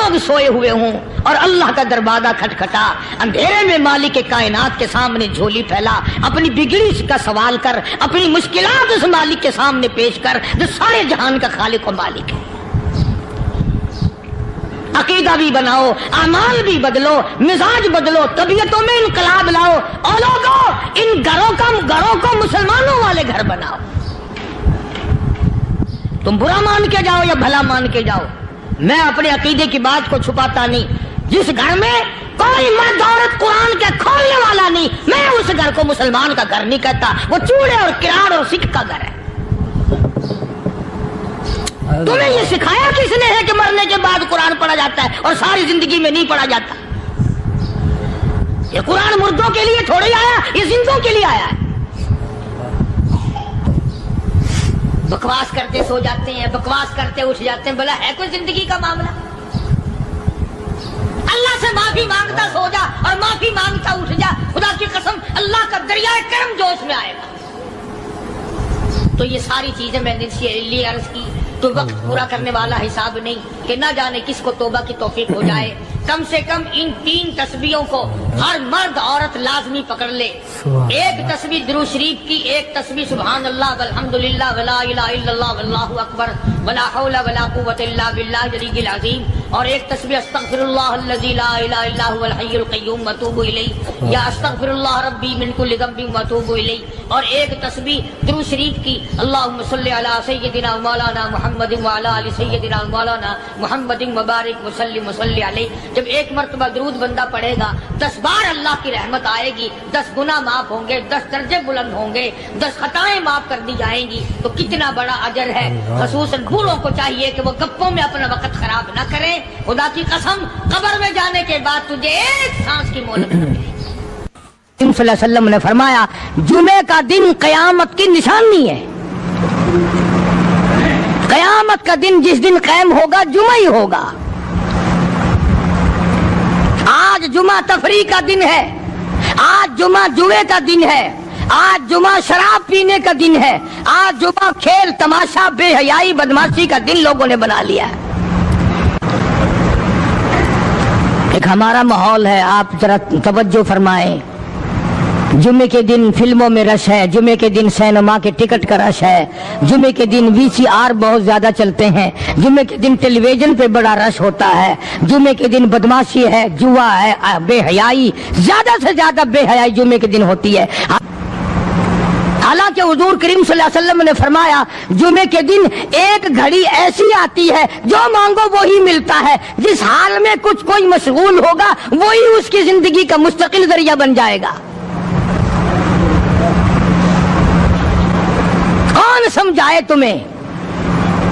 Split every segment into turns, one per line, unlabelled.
لوگ سوئے ہوئے ہوں اور اللہ کا دروازہ کھٹکھٹا، اندھیرے میں مالک کائنات کے سامنے جھولی پھیلا، اپنی بگڑی کا سوال کر، اپنی مشکلات اس مالک کے سامنے پیش کر جو سارے جہان کا خالق و مالک ہے۔ عقیدہ بھی بناؤ، اعمال بھی بدلو، مزاج بدلو، طبیعتوں میں انقلاب لاؤ، اور لوگوں ان گھروں کو مسلمانوں والے گھر بناؤ۔ تم برا مان کے جاؤ یا بھلا مان کے جاؤ، میں اپنے عقیدے کی بات کو چھپاتا نہیں۔ جس گھر میں کوئی مرد عورت قرآن کے کھولنے والا نہیں، میں اس گھر کو مسلمان کا گھر نہیں کہتا، وہ چوڑے اور کراڑ اور سکھ کا گھر ہے۔ تمہیں یہ سکھایا کس نے ہے کہ مرنے کے بعد قرآن پڑھا جاتا ہے اور ساری زندگی میں نہیں پڑھا جاتا؟ یہ قرآن مردوں کے لیے تھوڑے آیا، یہ زندوں کے لیے آیا ہے۔ بکواس کرتے سو جاتے ہیں، بکواس کرتے اٹھ جاتے ہیں، بلا ہے کوئی زندگی کا معاملہ؟ اللہ سے معافی مانگتا سو جا اور معافی مانگتا اٹھ جا، خدا کی قسم اللہ کا دریائے کرم جوش میں آئے گا۔ تو یہ ساری چیزیں میں نے لیے عرض کی، تو وقت پورا کرنے والا حساب نہیں کہ نہ جانے کس کو توبہ کی توفیق ہو جائے۔ کم سے کم ان 3 تسبیحوں کو ہر مرد عورت لازمی پکڑ لے۔ ایک تسبیح درود شریف کی، ایک تسبیح سبحان اللہ والحمدللہ ولا الہ الا اللہ واللہ اکبر ولا حول ولا قوۃ الا باللہ العلی العظیم، اور ایک تسبیح استغفر اللہ الذی لا الہ الا هو الحی القیوم واتوب الیہ، یا استغفر اللہ ربی من کل ذنب واتوب الیہ، اور ایک تسبیح درود شریف کی اللہم صلی علی سیدنا مولانا محمد وعلی آل سیدنا مولانا محمد مبارک وسلم وصلی علیہ۔ جب ایک مرتبہ درود بندہ پڑھے گا 10 بار اللہ کی رحمت آئے گی، 10 گناہ معاف ہوں گے، 10 درجے بلند ہوں گے، 10 خطائیں معاف کر دی جائیں گی۔ تو کتنا بڑا اجر ہے۔ خصوصاً بوڑھوں کو چاہیے کہ وہ گپوں میں اپنا وقت خراب نہ کریں۔ خدا کی قسم قبر میں جانے کے بعد تجھے ایک سانس کی مہلت نہ ملے۔ صلی اللہ علیہ وسلم نے فرمایا جمعے کا دن قیامت کی نشانی ہے۔ قیامت کا دن جس دن قائم ہوگا جمعہ ہی ہوگا۔ آج جمعہ تفریح کا دن ہے، آج جمعہ جوئے کا دن ہے، آج جمعہ شراب پینے کا دن ہے، آج جمعہ کھیل تماشا بے حیائی بدماشی کا دن لوگوں نے بنا لیا ہے۔ ایک ہمارا ماحول ہے، آپ ذرا توجہ فرمائیں۔ جمعے کے دن فلموں میں رش ہے، جمعے کے دن سینما کے ٹکٹ کا رش ہے، جمعے کے دن VCR بہت زیادہ چلتے ہیں، جمعے کے دن ٹیلی ویژن پہ بڑا رش ہوتا ہے، جمعے کے دن بدماشی ہے، جوا ہے، بے حیائی، زیادہ سے زیادہ بے حیائی جمعے کے دن ہوتی ہے۔ حالانکہ حضور کریم صلی اللہ علیہ وسلم نے فرمایا جمعے کے دن ایک گھڑی ایسی آتی ہے جو مانگو وہی ملتا ہے، جس حال میں کوئی مشغول ہوگا وہی اس کی زندگی کا مستقل ذریعہ بن جائے گا۔ کون سمجھائے تمہیں؟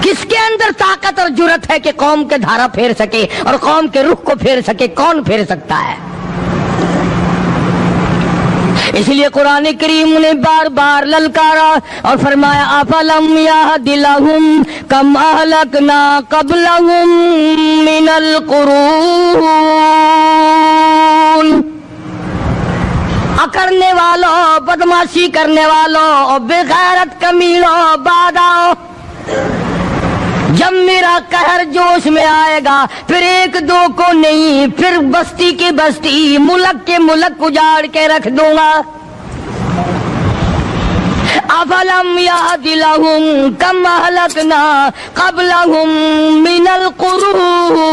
کس کے اندر طاقت اور جرت ہے کہ قوم کے دھارا پھیر سکے اور قوم کے رخ کو پھیر سکے؟ کون پھیر سکتا ہے؟ اس لیے قرآن کریم نے بار بار للکارا اور فرمایا افلم یہد لہم کم اہلکنا قبلہم من القرون، اکڑنے والوں، بدماشی کرنے والوں، بے غیرت کمینوں، بعد آؤ۔ جب میرا قہر جوش میں آئے گا پھر ایک دو کو نہیں، پھر بستی کی بستی، ملک کے ملک اجاڑ کے رکھ دوں گا۔ افلم یہد لہم کم اہلکنا قبلہم من القرون،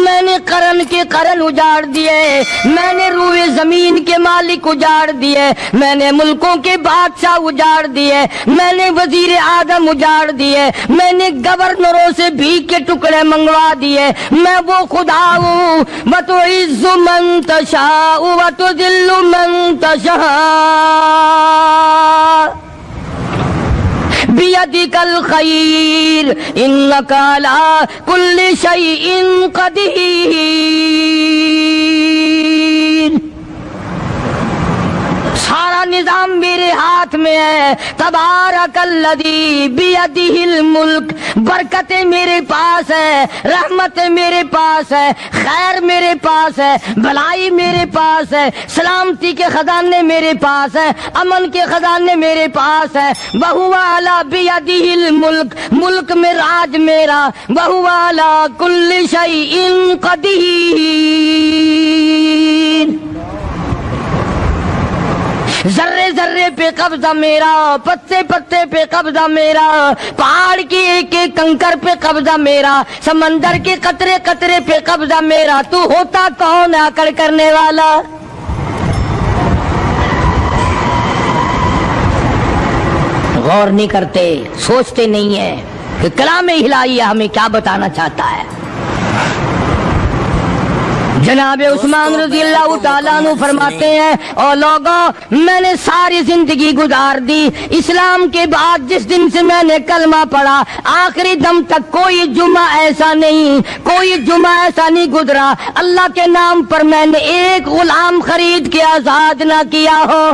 میں نے قرن کے قرن اجاڑ دیے، میں نے روئے زمین کے مالک اجاڑ دیے، میں نے ملکوں کے بادشاہ اجاڑ دیے، میں نے وزیر اعظم اجاڑ دیے، میں نے گورنروں سے بھیک کے ٹکڑے منگوا دیے۔ میں وہ خدا ہوں وَتُعِزُّ مَن تَشَاءُ وَتُذِلُّ مَن تَشَاءُ بِيَدِكَ الْخَيْرُ إِنَّكَ عَلَى كُلِّ شَيْءٍ قَدِيرٌ۔ سارا نظام میرے ہاتھ میں ہے. تبارک الذی بیدہ الملک. برکتیں میرے پاس ہے, رحمتیں میرے پاس ہے, خیر میرے پاس ہے, بھلائی میرے پاس ہے, سلامتی کے خزانے میرے پاس ہے, امن کے خزانے میرے پاس ہے. وَهُوَ عَلَى بِيَدِهِ الْمُلْكُ. ملک میں راج میرا. وَهُوَ عَلَى كُلِّ شَيْءٍ قَدِيرٌ. ذرے ذرے پہ قبضہ میرا, پتے پتے پہ قبضہ میرا, پہاڑ کے ایک ایک کنکر پہ قبضہ میرا, سمندر کے قطرے قطرے پہ قبضہ میرا. تو ہوتا کون آکڑ کرنے والا؟ غور نہیں کرتے, سوچتے نہیں ہیں کہ کلام الہی ہمیں کیا بتانا چاہتا ہے. جناب عثمان رضی اللہ تعالیٰ عنہ فرماتے ہیں, اور لوگوں میں نے ساری زندگی گزار دی, اسلام کے بعد جس دن سے میں نے کلمہ پڑھا آخری دم تک کوئی جمعہ ایسا نہیں گزرا اللہ کے نام پر میں نے ایک غلام خرید کے آزاد نہ کیا ہو.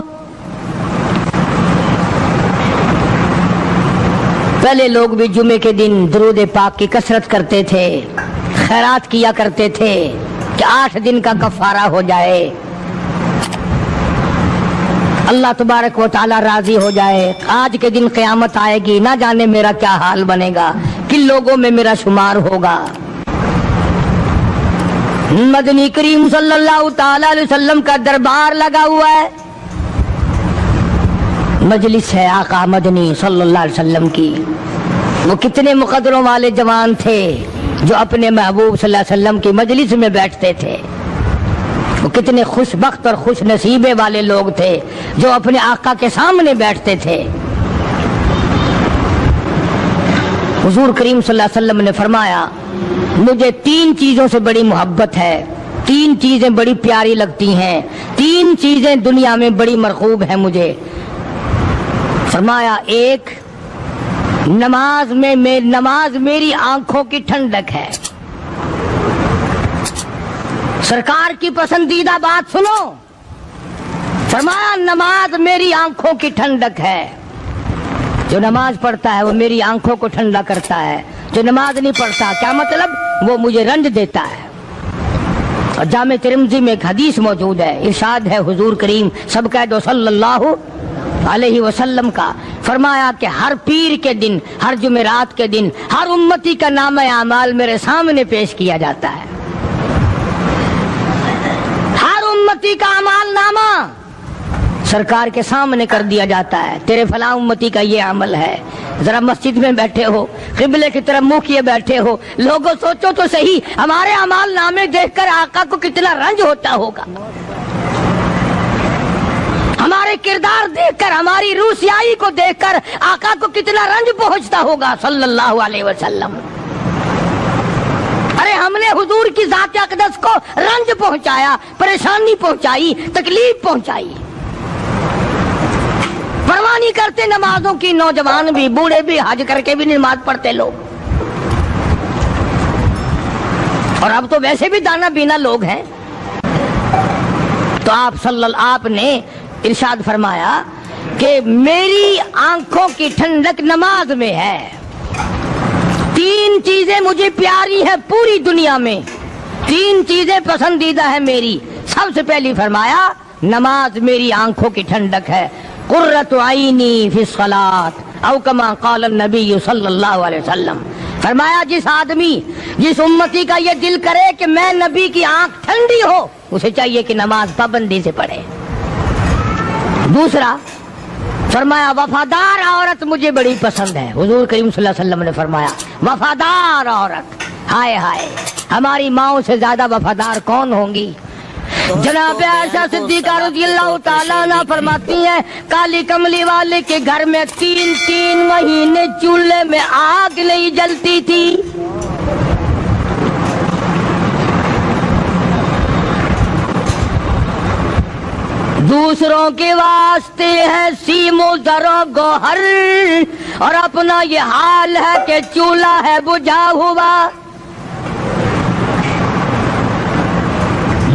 پہلے لوگ بھی جمعے کے دن درود پاک کی کثرت کرتے تھے, خیرات کیا کرتے تھے کہ 8 دن کا کفارہ ہو جائے, اللہ تبارک و تعالی راضی ہو جائے. آج کے دن قیامت آئے گی, نہ جانے میرا کیا حال بنے گا, کن لوگوں میں میرا شمار ہوگا. مدنی کریم صلی اللہ تعالی علیہ وسلم کا دربار لگا ہوا ہے, مجلس ہے آقا مدنی صلی اللہ علیہ وسلم کی. وہ کتنے مقدروں والے جوان تھے جو اپنے محبوب صلی اللہ علیہ وسلم کی مجلس میں بیٹھتے تھے. وہ کتنے خوش بخت اور خوش نصیبے والے لوگ تھے جو اپنے آقا کے سامنے بیٹھتے تھے. حضور کریم صلی اللہ علیہ وسلم نے فرمایا, مجھے 3 چیزوں سے بڑی محبت ہے, 3 چیزیں بڑی پیاری لگتی ہیں, 3 چیزیں دنیا میں بڑی مرغوب ہیں مجھے. فرمایا, ایک نماز میری آنکھوں کی ٹھنڈک ہے. سرکار کی پسندیدہ بات سنو, فرمایا نماز میری آنکھوں کی ٹھنڈک ہے. جو نماز پڑھتا ہے وہ میری آنکھوں کو ٹھنڈا کرتا ہے, جو نماز نہیں پڑھتا کیا مطلب, وہ مجھے رنج دیتا ہے. اور جامع ترمذی میں ایک حدیث موجود ہے, ارشاد ہے حضور کریم سب کہہ دو صلی اللہ علیہ وسلم کا, فرمایا کہ ہر پیر کے دن, ہر جمعرات کے دن ہر امتی کا نامہ اعمال میرے سامنے پیش کیا جاتا ہے. ہر امتی کا اعمال نامہ سرکار کے سامنے کر دیا جاتا ہے. تیرے فلاں امتی کا یہ عمل ہے. ذرا مسجد میں بیٹھے ہو, قبلے کی طرف منہ کیے بیٹھے ہو, لوگوں سوچو تو صحیح ہمارے اعمال نامے دیکھ کر آقا کو کتنا رنج ہوتا ہوگا. ہمارے کردار دیکھ کر, ہماری روح سیاہی کو دیکھ کر آقا کو کتنا رنج پہنچتا ہوگا صلی اللہ علیہ وسلم. ارے ہم نے حضور کی ذات اقدس کو رنج پہنچایا, پریشانی پہنچائی, تکلیف پہنچائی. پرواہ نہیں کرتے نمازوں کی, نوجوان بھی, بوڑھے بھی, حج کر کے بھی نماز پڑھتے لوگ. اور اب تو ویسے بھی دانا بینا لوگ ہیں. تو آپ نے ارشاد فرمایا کہ میری آنکھوں کی ٹھنڈک نماز میں ہے. 3 چیزیں مجھے پیاری ہے پوری دنیا میں, 3 چیزیں پسندیدہ ہے میری. سب سے پہلی فرمایا نماز میری آنکھوں کی ٹھنڈک ہے. قرۃ عینی فی الصلاۃ او کما قال النبی صلی اللہ علیہ وسلم. فرمایا جس امتی کا یہ دل کرے کہ میں نبی کی آنکھ ٹھنڈی ہو, اسے چاہیے کہ نماز پابندی سے پڑھے. دوسرا فرمایا وفادار عورت مجھے بڑی پسند ہے. حضور کریم صلی اللہ علیہ وسلم نے فرمایا وفادار عورت, ہائے ہائے ہماری ماؤں سے زیادہ وفادار کون ہوں گی. جناب عائشہ صدیقہ رضی اللہ تعالیٰ عنہ فرماتی ہیں کالی کملی والے کے گھر میں 3 مہینے چولہے میں آگ نہیں جلتی تھی. دوسروں کے واسطے ہے سیم و زر و گوہر, اور اپنا یہ حال ہے کہ چولہا ہے بجھا ہوا.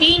3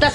10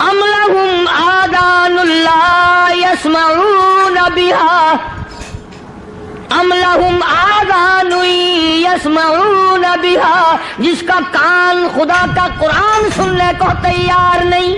ام لہم آذان لا یسمعون بہا ام لہم آذان یسمعون بہا، جس کا کان خدا کا قرآن سننے کو تیار نہیں۔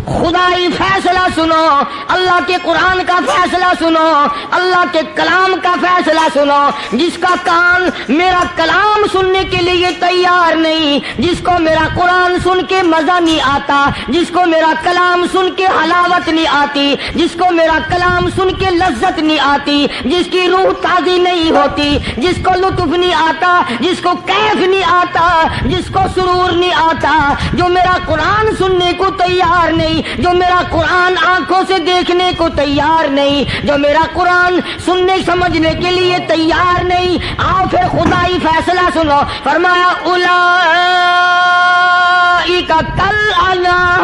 خدائی فیصلہ سنو، اللہ کے قرآن کا فیصلہ سنو، اللہ کے کلام کا فیصلہ سنو۔ جس کا کان میرا کلام سننے کے لیے تیار نہیں، جس کو میرا قرآن سن کے مزہ نہیں آتا، جس کو میرا کلام سن کے حلاوت نہیں آتی، جس کو میرا کلام سن کے لذت نہیں آتی، جس کی روح تازی نہیں ہوتی، جس کو لطف نہیں آتا، جس کو کیف نہیں آتا، جس کو سرور نہیں آتا، جو میرا قرآن سننے کو تیار نہیں، جو میرا قرآن آنکھوں سے دیکھنے کو تیار نہیں، جو میرا قرآن سننے سمجھنے کے لیے تیار نہیں، آؤ پھر خدائی فیصلہ سنو۔ فرمایا اولئک کالانعام،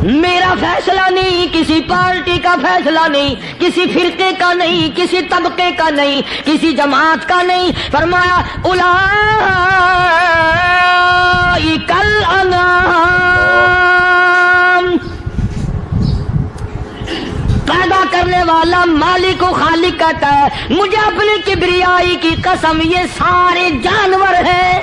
میرا فیصلہ نہیں، کسی پارٹی کا فیصلہ نہیں، کسی فرقے کا نہیں، کسی طبقے کا نہیں، کسی جماعت کا نہیں۔ فرمایا اولئک الانعام، پیدا کرنے والا مالک و خالق کہتا ہے مجھے اپنی کبریائی کی قسم یہ سارے جانور ہیں،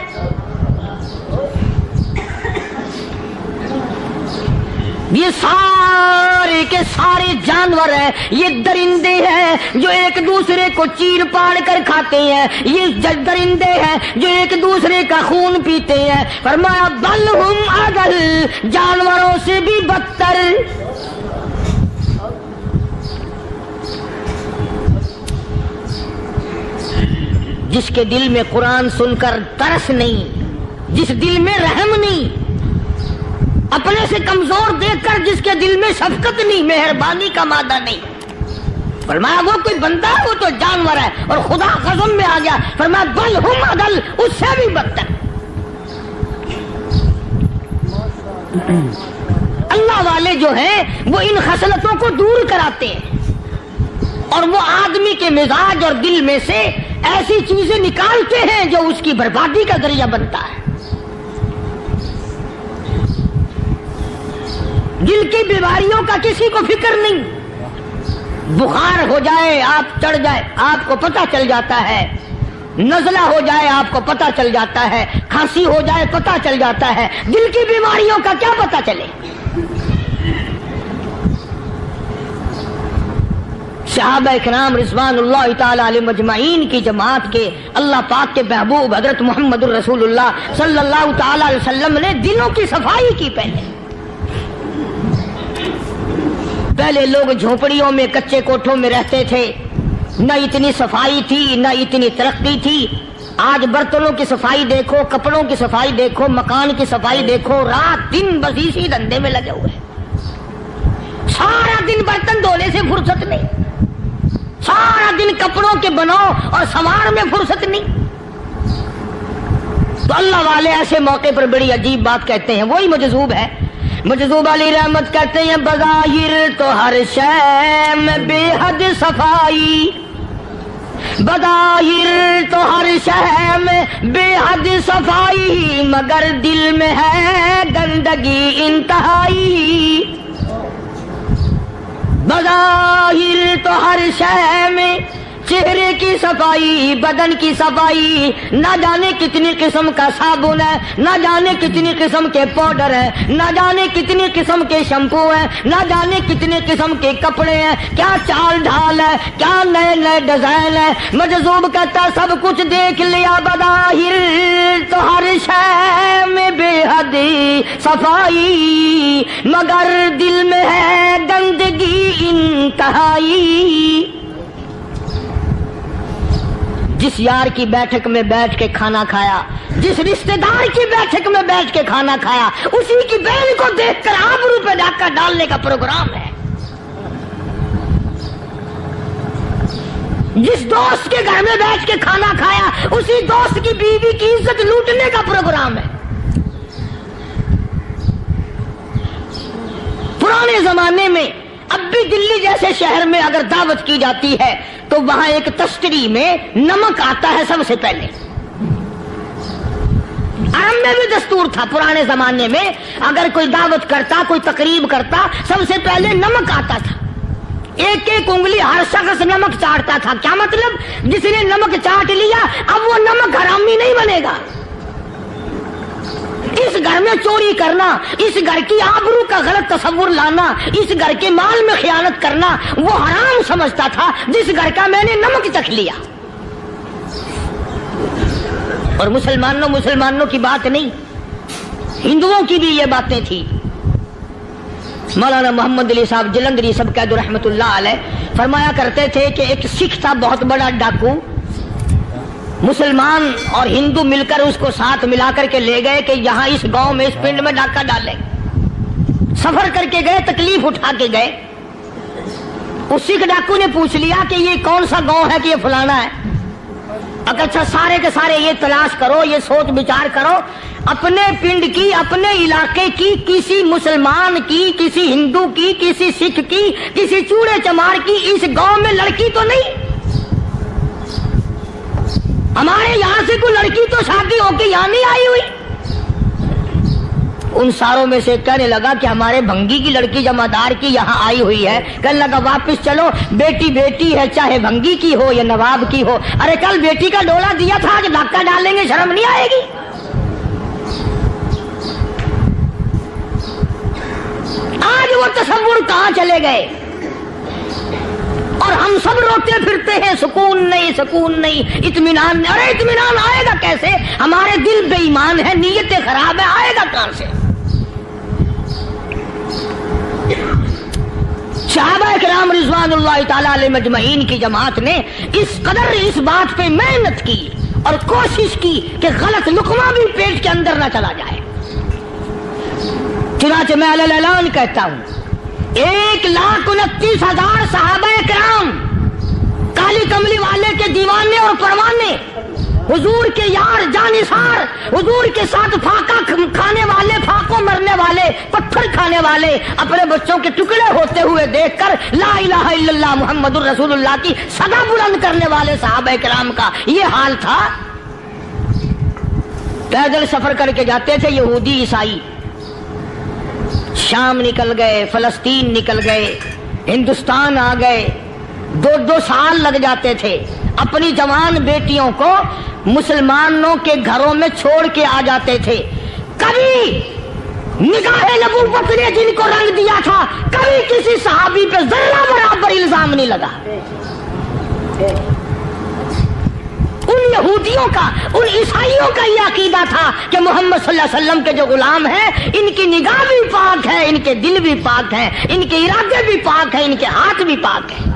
یہ سارے کے سارے جانور ہیں، یہ درندے ہیں جو ایک دوسرے کو چیر پاڑ کر کھاتے ہیں، یہ درندے ہیں جو ایک دوسرے کا خون پیتے ہیں۔ فرمایا بل ہم اضل، جانوروں سے بھی بدتر۔ جس کے دل میں قرآن سن کر ترس نہیں، جس دل میں رحم نہیں، اپنے سے کمزور دیکھ کر جس کے دل میں شفقت نہیں، مہربانی کا مادہ نہیں، فرمایا وہ کوئی بندہ ہے، وہ تو جانور ہے۔ اور خدا قسم میں آ گیا، فرمایا بل ہم اضل، اس سے بھی بدتر۔ اللہ والے جو ہیں وہ ان خصلتوں کو دور کراتے ہیں، اور وہ آدمی کے مزاج اور دل میں سے ایسی چیزیں نکالتے ہیں جو اس کی بربادی کا ذریعہ بنتا ہے۔ دل کی بیماریوں کا کسی کو فکر نہیں، بخار ہو جائے آپ چڑھ جائے آپ کو پتہ چل جاتا ہے، نزلہ ہو جائے آپ کو پتہ چل جاتا ہے، کھانسی ہو جائے پتہ چل جاتا ہے، دل کی بیماریوں کا کیا پتہ چلے؟ صحابہ کرام رضوان اللہ تعالی علیہم اجمعین کی جماعت کے اللہ پاک کے محبوب حضرت محمد الرسول اللہ صلی اللہ تعالی علیہ وسلم نے دلوں کی صفائی کی۔ پہلے لوگ جھونپڑیوں میں کچے کوٹھوں میں رہتے تھے، نہ اتنی صفائی تھی نہ اتنی ترقی تھی۔ آج برتنوں کی صفائی دیکھو، کپڑوں کی صفائی دیکھو، مکان کی صفائی دیکھو، رات دن بس اسی دھندے میں لگے ہوئے، سارا دن برتن دھونے سے فرصت نہیں، سارا دن کپڑوں کے بناؤ اور سنوار میں فرصت نہیں۔ تو اللہ والے ایسے موقع پر بڑی عجیب بات کہتے ہیں، وہی مجذوب ہے، مجذوب علی رحمت کرتے ہیں بظاہر تو ہر شے میں بے حد صفائی، بظاہر تو ہر شے میں بے حد صفائی، مگر دل میں ہے گندگی انتہائی۔ بظاہر تو ہر شے میں چہرے کی صفائی، بدن کی صفائی، نہ جانے کتنی قسم کا صابن ہے، نہ جانے کتنی قسم کے پاؤڈر ہیں، نہ جانے کتنی قسم کے شیمپو ہیں، نہ جانے کتنے قسم کے کپڑے ہیں، کیا چال ڈھال ہے، کیا نئے نئے ڈیزائن ہے۔ مجذوب کہتا سب کچھ دیکھ لیا، بظاہر تو ہر شے میں بے حد صفائی، مگر دل میں ہے گندگی انتہائی۔ جس یار کی بیٹھک میں بیٹھ کے کھانا کھایا، جس رشتہ دار کی بیٹھک میں بیٹھ کے کھانا کھایا، اسی کی بہن کو دیکھ کر آبرو پہ ڈاکہ ڈالنے کا پروگرام ہے۔ جس دوست کے گھر میں بیٹھ کے کھانا کھایا، اسی دوست کی بیوی کی عزت لوٹنے کا پروگرام ہے۔ پرانے زمانے میں اب بھی دلی جیسے شہر میں اگر دعوت کی جاتی ہے تو وہاں ایک تشتری میں نمک آتا ہے سب سے پہلے. عرب میں بھی دستور تھا پرانے زمانے میں، اگر کوئی دعوت کرتا، کوئی تقریب کرتا، سب سے پہلے نمک آتا تھا. ایک ایک انگلی ہر شخص نمک چاٹتا تھا. کیا مطلب؟ جس نے نمک چاٹ لیا اب وہ نمک حرامی نہیں بنے گا. اس گھر میں چوری کرنا، اس گھر کی آبرو کا غلط تصور لانا، اس گھر کے مال میں خیانت کرنا وہ حرام سمجھتا تھا جس گھر کا میں نے نمک چکھ لیا. اور مسلمانوں کی بات نہیں، ہندوؤں کی بھی یہ باتیں تھی. مولانا محمد علی صاحب جلندری سب قید رحمت اللہ علیہ فرمایا کرتے تھے کہ ایک سکھ تھا بہت بڑا ڈاکو، مسلمان اور ہندو مل کر اس کو ساتھ ملا کر کے لے گئے کہ یہاں اس گاؤں میں اس پنڈ میں ڈاکہ ڈالیں. سفر کر کے گئے، تکلیف اٹھا کے گئے. اس سکھ ڈاکو نے پوچھ لیا کہ یہ کون سا گاؤں ہے کہ یہ فلانا ہے. اچھا سارے کے سارے یہ تلاش کرو، یہ سوچ بچار کرو، اپنے پنڈ کی، اپنے علاقے کی، کسی مسلمان کی، کسی ہندو کی، کسی سکھ کی، کسی چوڑے چمار کی اس گاؤں میں لڑکی تو نہیں؟ ہمارے یہاں سے کوئی لڑکی تو شادی ہو کے یہاں نہیں آئی ہوئی. ان ساروں میں سے کہنے لگا کہ ہمارے بھنگی کی لڑکی جمعدار کی یہاں آئی ہوئی ہے. کہنے لگا واپس چلو، بیٹی بیٹی ہے چاہے بھنگی کی ہو یا نواب کی ہو. ارے کل بیٹی کا ڈولا دیا تھا، آج ڈاکہ ڈالیں گے، شرم نہیں آئے گی؟ آج وہ تصور کہاں چلے گئے؟ اور ہم سب روتے پھرتے ہیں سکون نہیں، سکون نہیں، اطمینان نہیں. ارے اطمینان آئے گا کیسے؟ ہمارے دل بے ایمان ہے، نیتیں خراب ہے، آئے گا کہاں سے؟ صحابہ کرام رضوان اللہ تعالی علیہ مجمعین کی جماعت نے اس قدر اس بات پہ محنت کی اور کوشش کی کہ غلط لقمہ بھی پیٹ کے اندر نہ چلا جائے. چنانچہ میں علی اعلان کہتا ہوں 1,29,000 صحابہ کرام، کالی کملی والے کے دیوانے اور پروانے، حضور کے یار جانثار، حضور کے ساتھ پھاقا کھانے والے، پھاقوں مرنے والے، پتھر کھانے والے، اپنے بچوں کے ٹکڑے ہوتے ہوئے دیکھ کر لا الہ الا اللہ محمد الرسول اللہ کی صدا بلند کرنے والے صحابہ کرام کا یہ حال تھا. پیدل سفر کر کے جاتے تھے یہودی عیسائی. شام نکل گئے، فلسطین نکل گئے، ہندوستان آ گئے، 2 سال لگ جاتے تھے. اپنی جوان بیٹیوں کو مسلمانوں کے گھروں میں چھوڑ کے آ جاتے تھے. کبھی نگاہ نبوت نے جن کو رنگ دیا تھا، کبھی کسی صحابی پہ ذرہ برابر الزام نہیں لگا. ان یہودیوں کا، ان عیسائیوں کا یہ عقیدہ تھا کہ محمد صلی اللہ علیہ وسلم کے جو غلام ہیں ان کی نگاہ بھی پاک ہے، ان کے دل بھی پاک ہیں، ان کے ارادے بھی پاک ہیں، ان کے ہاتھ بھی پاک ہیں.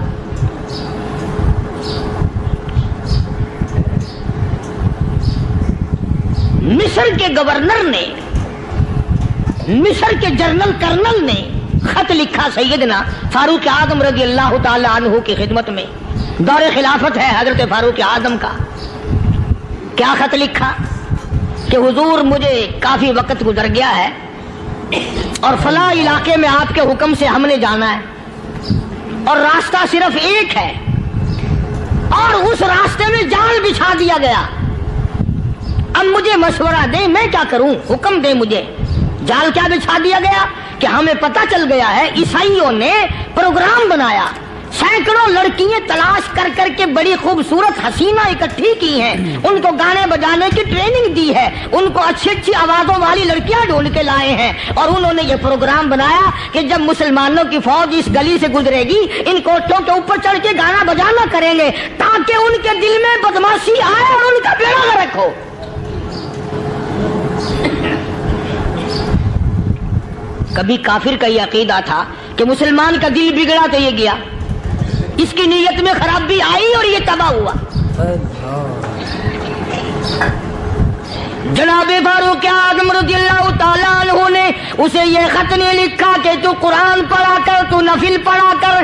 مصر کے گورنر نے، مصر کے جنرل کرنل نے خط لکھا سیدنا فاروق اعظم رضی اللہ تعالی عنہ کی خدمت میں. دور خلافت ہے حضرت فاروق اعظم کا. کیا خط لکھا کہ حضور مجھے کافی وقت گزر گیا ہے اور فلاں علاقے میں آپ کے حکم سے ہم نے جانا ہے اور راستہ صرف ایک ہے اور اس راستے میں جال بچھا دیا گیا. اب مجھے مشورہ دیں میں کیا کروں، حکم دیں مجھے. جال کیا بچھا دیا گیا کہ ہمیں پتہ چل گیا ہے عیسائیوں نے پروگرام بنایا، سینکڑوں لڑکیاں تلاش کر کر کے بڑی خوبصورت حسینہ اکٹھی کی ہیں، ان کو گانے بجانے کی ٹریننگ دی ہے، ان کو اچھی اچھی آوازوں والی لڑکیاں ڈھونڈ کے لائے ہیں اور انہوں نے یہ پروگرام بنایا کہ جب مسلمانوں کی فوج اس گلی سے گزرے گی ان کوٹھوں کے اوپر چڑھ کے گانا بجانا کریں گے تاکہ ان کے دل میں بدماشی آئے اور ان کا بیڑا غرق ہو. کبھی کافر کا یہ عقیدہ تھا کہ مسلمان کا دل بگڑا تو یہ گیا، اس کی نیت میں خرابی آئی اور یہ تباہ ہوا. جناب فاروق اعظم رضی اللہ تعالیٰ عنہ نے اسے یہ خط نہیں لکھا کہ تو قرآن پڑھا کر، تو نفل پڑھا کر.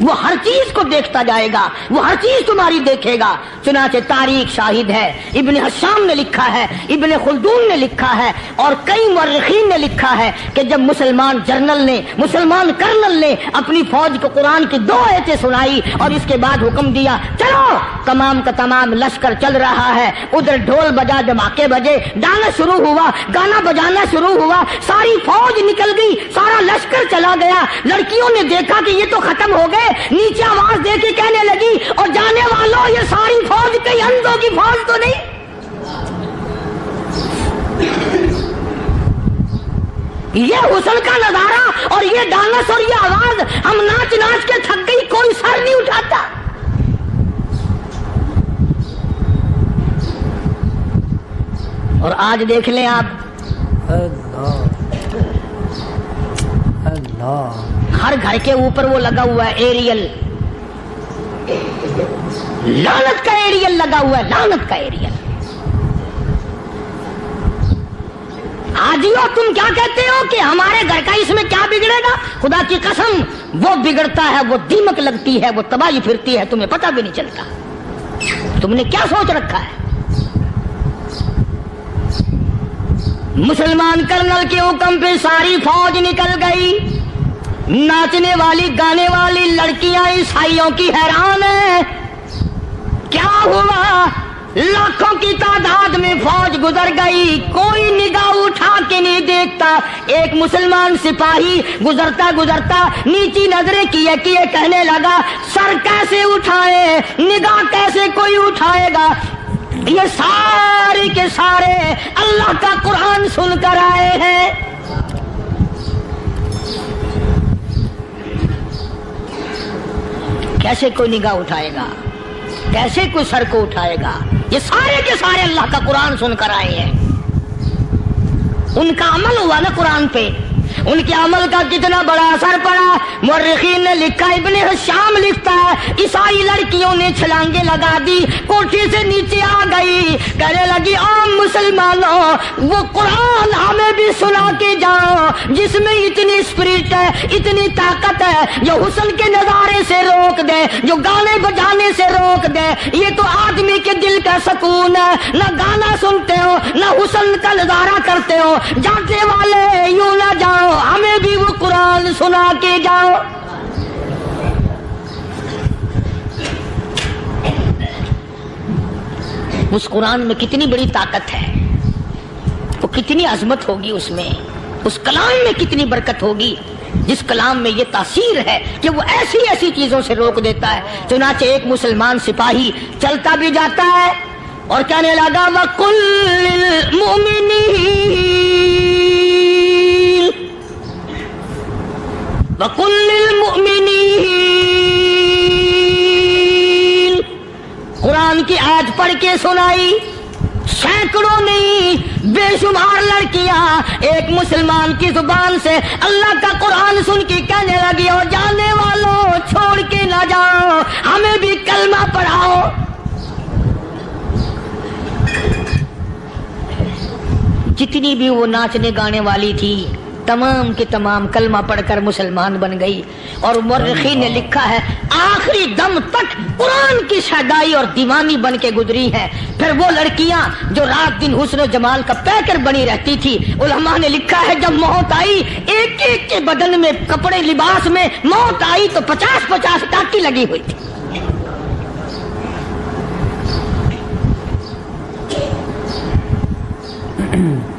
وہ ہر چیز کو دیکھتا جائے گا, وہ ہر چیز تمہاری دیکھے گا. چنانچہ تاریخ شاہد ہے, ابن حشام نے لکھا ہے, ابن خلدون نے لکھا ہے, اور کئی مورخین نے لکھا ہے کہ جب مسلمان کرنل نے اپنی فوج کو قرآن کی 2 آیتیں سنائی اور اس کے بعد حکم دیا چلو, تمام کا تمام لشکر چل رہا ہے, ادھر ڈھول بجا دھماکے بجے, گانا شروع ہوا, گانا بجانا شروع ہوا, ساری فوج نکل گئی, سارا لشکر چلا گیا. لڑکیوں نے دیکھا کہ یہ تو ختم ہو گئے, نیچے آواز دے کے کہنے لگی اور جانے والوں یہ ساری فوج کئی اندھوں کی فوج تو نہیں. یہ حسن کا نظارہ اور یہ ڈانس اور یہ آواز, ہم ناچ ناچ کے تھک گئی, کوئی سر نہیں اٹھاتا. اور آج دیکھ لیں آپ, ہر گھر کے اوپر وہ لگا ہوا ہے ایریل, لعنت کا ایریل لگا ہوا ہے, لعنت کا ایریل. آجیو تم کیا کہتے ہو کہ ہمارے گھر کا اس میں کیا بگڑے گا؟ خدا کی قسم وہ بگڑتا ہے, وہ دیمک لگتی ہے, وہ تباہی پھرتی ہے, تمہیں پتہ بھی نہیں چلتا. تم نے کیا سوچ رکھا ہے؟ مسلمان کرنل کے حکم پہ ساری فوج نکل گئی. ناچنے والی گانے والی لڑکیاں عیسائیوں کی حیران ہیں. کیا ہوا؟ لاکھوں کی تعداد میں فوج گزر گئی, کوئی نگاہ اٹھا کے نہیں دیکھتا. ایک مسلمان سپاہی گزرتا گزرتا نیچی نظریں کیے کہنے لگا سر کیسے اٹھائے, نگاہ کیسے کوئی اٹھائے گا؟ یہ سارے کے سارے اللہ کا قرآن سن کر آئے ہیں. کیسے کوئی نگاہ اٹھائے گا, کیسے کوئی سر کو اٹھائے گا؟ یہ سارے کے سارے اللہ کا قرآن سن کر آئے ہیں. ان کا عمل ہوا نا قرآن پہ, ان کے عمل کا کتنا بڑا اثر پڑا. مورخین نے لکھا, ابن حشام لکھتا ہے عیسائی لڑکیوں نے چھلانگے لگا دی, کوٹھی سے نیچے آ گئی, کہنے لگی عام مسلمانوں وہ قرآن ہمیں بھی سنا کے جاؤ جس میں اتنی اسپرٹ ہے, اتنی طاقت ہے, جو حسن کے نظارے سے روک دے, جو گانے بجانے سے روک دے. یہ تو آدمی کے دل کا سکون ہے, نہ گانا سنتے ہو نہ حسن کا نظارہ کرتے ہو. جانے والے یوں نہ جاؤ, ہمیں بھی وہ قرآن سنا کے جاؤ. اس قرآن میں کتنی بڑی طاقت ہے, وہ کتنی عظمت ہوگی اس میں, اس کلام میں کتنی برکت ہوگی, جس کلام میں یہ تاثیر ہے کہ وہ ایسی ایسی چیزوں سے روک دیتا ہے. چنانچہ ایک مسلمان سپاہی چلتا بھی جاتا ہے اور کہنے لگا وَقُلْ لِلْمُؤْمِنِينَ وَقُلْ لِلْمُؤْمِنِينَ, قرآن کی آیت پڑھ کے سنائی. سینکڑوں نہیں بے شمار لڑکیاں ایک مسلمان کی زبان سے اللہ کا قرآن سن کے کہنے لگی اور جانے والوں چھوڑ کے نہ جاؤ, ہمیں بھی کلمہ پڑھاؤ. جتنی بھی وہ ناچنے گانے والی تھی تمام کے تمام کلمہ پڑھ کر مسلمان بن گئی. اور مورخین نے لکھا ہے آخری دم تک قرآن کی شیدائی اور دیوانی بن کے گزری ہے. پھر وہ لڑکیاں جو رات دن حسن و جمال کا پیکر بنی رہتی تھی, علماء نے لکھا ہے جب موت آئی ایک ایک کے بدن میں کپڑے لباس میں موت آئی تو 50-50 ٹاکی لگی ہوئی تھی.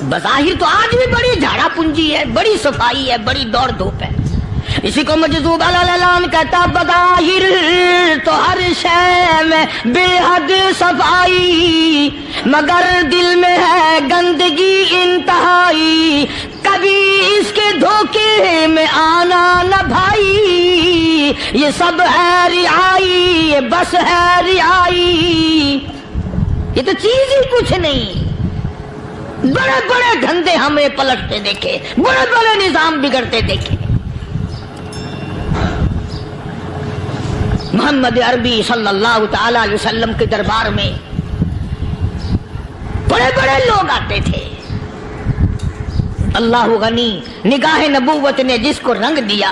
بظاہر تو آج بھی بڑی جھاڑا پنجی ہے, بڑی صفائی ہے, بڑی دوڑ دھوپ ہے. اسی کو مجذوب الالان کہتا بظاہر تو ہر شے میں بے حد صفائی, مگر دل میں ہے گندگی انتہائی, کبھی اس کے دھوکے میں آنا نہ بھائی, یہ سب ہے رعائی, یہ بس ہے رعائی. یہ تو چیز ہی کچھ نہیں. بڑے بڑے دھندے ہمیں پلٹتے دیکھے, بڑے بڑے نظام بگڑتے دیکھے. محمد عربی صلی اللہ تعالی علیہ وسلم کے دربار میں بڑے بڑے لوگ آتے تھے. اللہ غنی, نگاہ نبوت نے جس کو رنگ دیا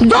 2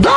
2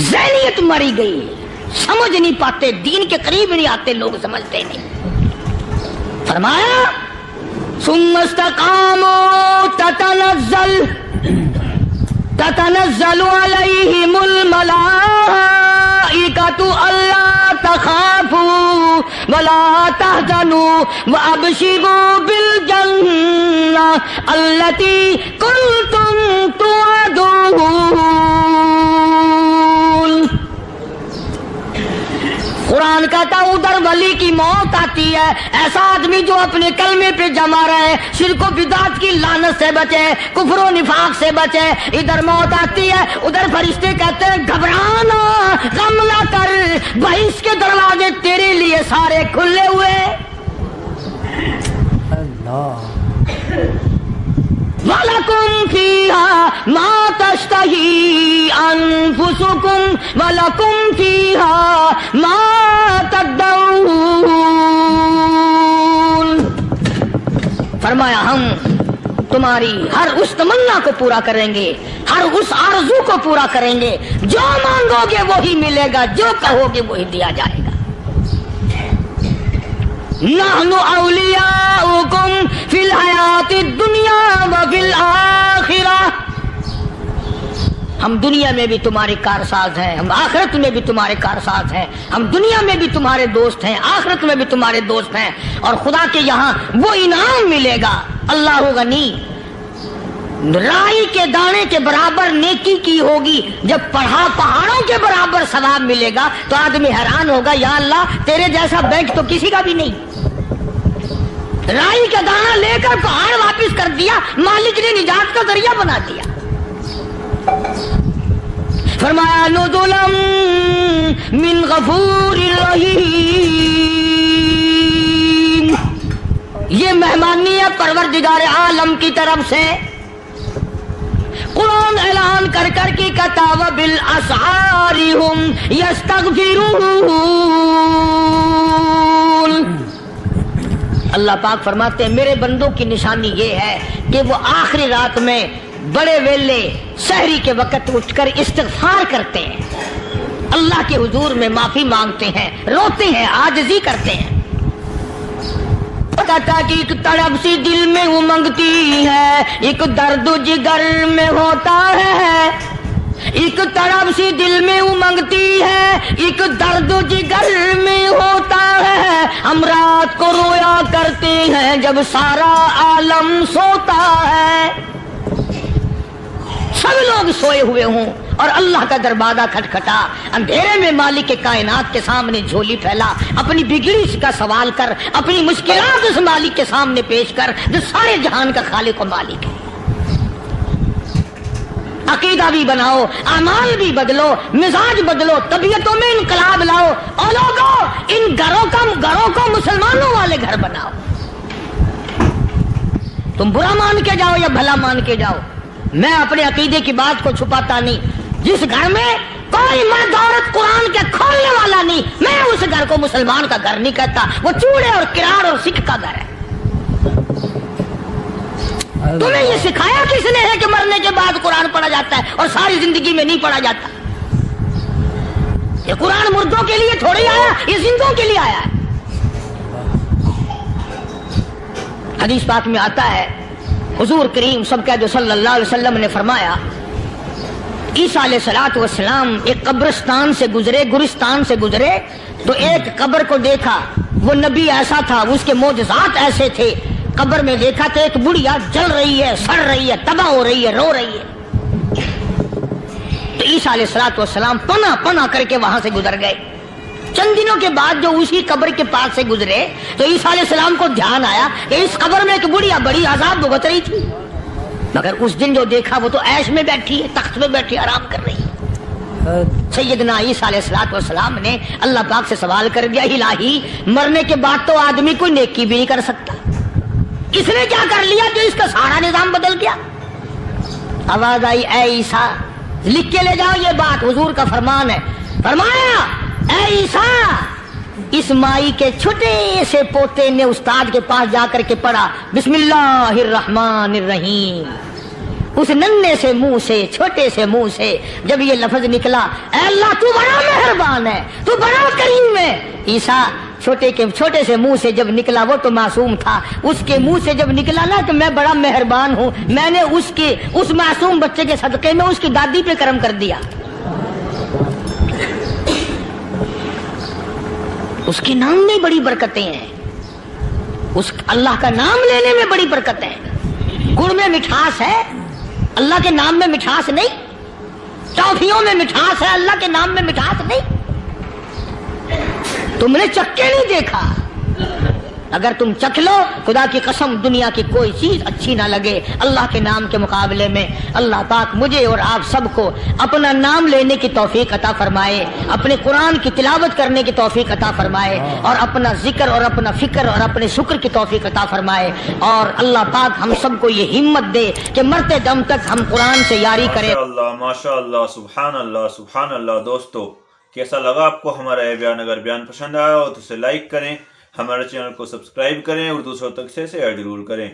ذہنیت مری گئی, سمجھ نہیں پاتے, دین کے قریب نہیں آتے, لوگ سمجھتے نہیں. فرمایا ثم استقاموا تتنزل علیہم الملائکۃ الا تخافوا ولا تحزنوا وابشروا بالجنہ التی کنتم توعدون. قرآن کہتا ہے ادھر ولی کی موت آتی ہے, ایسا آدمی جو اپنے کلمے پہ جمع رہے, شرک و بدعت کی لعنت سے بچے, کفر و نفاق سے بچے. ادھر موت آتی ہے, ادھر فرشتے کہتے ہیں گھبرانا, غم نہ کر, بہشت کے دروازے تیرے لیے سارے کھلے ہوئے. وَلَكُمْ فِيهَا مَا تَشْتَهِي أَنفُسُكُمْ وَلَكُمْ فِيهَا مَا تَدَّعُونَ. فرمایا ہم تمہاری ہر اس تمنا کو پورا کریں گے, ہر اس آرزو کو پورا کریں گے. جو مانگو گے وہی ملے گا, جو کہو گے وہی دیا جائے گا. نحن اولیاؤکم فی الحیات الدنیا وفی الآخرہ. ہم دنیا میں بھی تمہارے کارساز ہیں, ہم آخرت میں بھی تمہارے کارساز ہیں. ہم دنیا میں بھی تمہارے دوست ہیں, آخرت میں بھی تمہارے دوست ہیں. اور خدا کے یہاں وہ انعام ملے گا. اللہ غنی, رائی کے دانے کے برابر نیکی کی ہوگی, جب پہاڑوں کے برابر ثواب ملے گا تو آدمی حیران ہوگا, یا اللہ تیرے جیسا بینک تو کسی کا بھی نہیں. رائی کا دانہ لے کر پہاڑ واپس کر دیا, مالک نے نجات کا ذریعہ بنا دیا. فرمایا نزلا من غفور رحیم. یہ مہمانی ہے پروردگار عالم کی طرف سے. قرآن اعلان کر کر کے کہتا وبالاسحار هم یستغفرون. اللہ پاک فرماتے ہیں میرے بندوں کی نشانی یہ ہے کہ وہ آخری رات میں بڑے ویلے سحری کے وقت اٹھ کر استغفار کرتے ہیں, اللہ کے حضور میں معافی مانگتے ہیں, روتے ہیں, عاجزی کرتے ہیں. کہتا کہ ایک تڑپ سی دل میں امنگتی ہے, ایک درد جگر میں ہوتا ہے. ایک تڑپ سی دل میں امنگتی ہے, ایک درد جگر میں ہوتا ہے. ہم رات کو رویا کرتے ہیں جب سارا عالم سوتا ہے. سب لوگ سوئے ہوئے ہوں اور اللہ کا دروازہ کھٹکھٹا, اندھیرے میں مالک کے کائنات کے سامنے جھولی پھیلا, اپنی بگڑی کا سوال کر, اپنی مشکلات اس مالک کے سامنے پیش کر جو سارے جہان کا خالق و مالک ہے. عقیدہ بھی بناؤ, اعمال بھی بدلو, مزاج بدلو, طبیعتوں میں انقلاب لاؤ. اور لوگوں ان گھروں کو مسلمانوں والے گھر بناؤ. تم برا مان کے جاؤ یا بھلا مان کے جاؤ, میں اپنے عقیدے کی بات کو چھپاتا نہیں. جس گھر میں کوئی مرد عورت قرآن کے کھولنے والا نہیں, میں اس گھر کو مسلمان کا گھر نہیں کہتا, وہ چوڑے اور کراڑ اور سکھ کا گھر ہے. تمہیں یہ سکھایا کس نے ہے کہ مرنے کے بعد قرآن پڑھا جاتا ہے اور ساری زندگی میں نہیں پڑھا جاتا؟ یہ قرآن مردوں کے لیے تھوڑی آیا, یہ زندوں کے لیے آیا ہے. حدیث پاک میں آتا ہے حضور کریم سب کہہ دو صلی اللہ علیہ وسلم نے فرمایا عیسیٰ علیہ الصلوۃ والسلام ایک قبرستان سے گزرے, گورستان سے گزرے تو ایک قبر کو دیکھا. وہ نبی ایسا تھا, اس کے معجزات ایسے تھے. قبر میں دیکھا تو ایک بڑھیا جل رہی ہے, سڑ رہی ہے, تباہ ہو رہی ہے, رو رہی ہے. تو عیسیٰ علیہ الصلوۃ والسلام پناہ کر کے وہاں سے گزر گئے. چند دنوں کے بعد جو اسی قبر کے پاس سے گزرے تو عیسیٰ علیہ السلام کو دھیان آیا کہ اس قبر میں ایک بڑھیا بڑی عذاب بھگت رہی تھی, مگر اس دن جو دیکھا وہ تو عیش میں بیٹھی ہے, تخت میں بیٹھی آرام کر رہی ہے. سیدنا عیسیٰ علیہ السلام نے اللہ پاک سے سوال کر دیا, الہی مرنے کے بعد تو آدمی کوئی نیکی بھی نہیں کر سکتا, اس نے کیا کر لیا جو اس کا سارا نظام بدل گیا؟ آواز آئی اے عیسیٰ لکھ کے لے جاؤ یہ بات, حضور کا فرمان ہے. فرمایا اے عیسیٰ, اس مائی کے چھوٹے سے پوتے نے استاد کے پاس جا کر کے پڑھا بسم اللہ الرحمن الرحیم.
اس ننھے سے منہ سے, چھوٹے سے منہ سے جب یہ لفظ نکلا, اے اللہ تو بڑا مہربان ہے, تو بڑا کریم ہے. عیسیٰ چھوٹے سے منہ سے جب نکلا, وہ تو معصوم تھا, اس کے منہ سے جب نکلا نا کہ میں بڑا مہربان ہوں, میں نے اس معصوم بچے کے صدقے میں اس کی دادی پہ کرم کر دیا. اس کے نام میں بڑی برکتیں ہیں, اس اللہ کا نام لینے میں بڑی برکتیں ہیں. گڑ میں مٹھاس ہے, اللہ کے نام میں مٹھاس نہیں. ٹافیوں میں مٹھاس ہے, اللہ کے نام میں مٹھاس نہیں. تم نے چکھ کے نہیں دیکھا, اگر تم چکھ لو خدا کی قسم دنیا کی کوئی چیز اچھی نہ لگے اللہ کے نام کے مقابلے میں. اللہ پاک مجھے اور آپ سب کو اپنا نام لینے کی توفیق عطا فرمائے, اپنے قرآن کی تلاوت کرنے کی توفیق عطا فرمائے, اور اپنا ذکر اور اپنا فکر اور اپنے شکر کی توفیق عطا فرمائے. اور اللہ پاک ہم سب کو یہ ہمت دے کہ مرتے دم تک ہم قرآن سے یاری کریں.
ماشاء اللہ, سبحان اللہ, سبحان اللہ. دوستو کیسا لگا آپ کو ہمارا یہ بیان؟ اگر بیان پسند آیا ہو تو اسے لائک کریں, ہمارے چینل کو سبسکرائب کریں اور دوسروں تک سے شیئر ضرور کریں.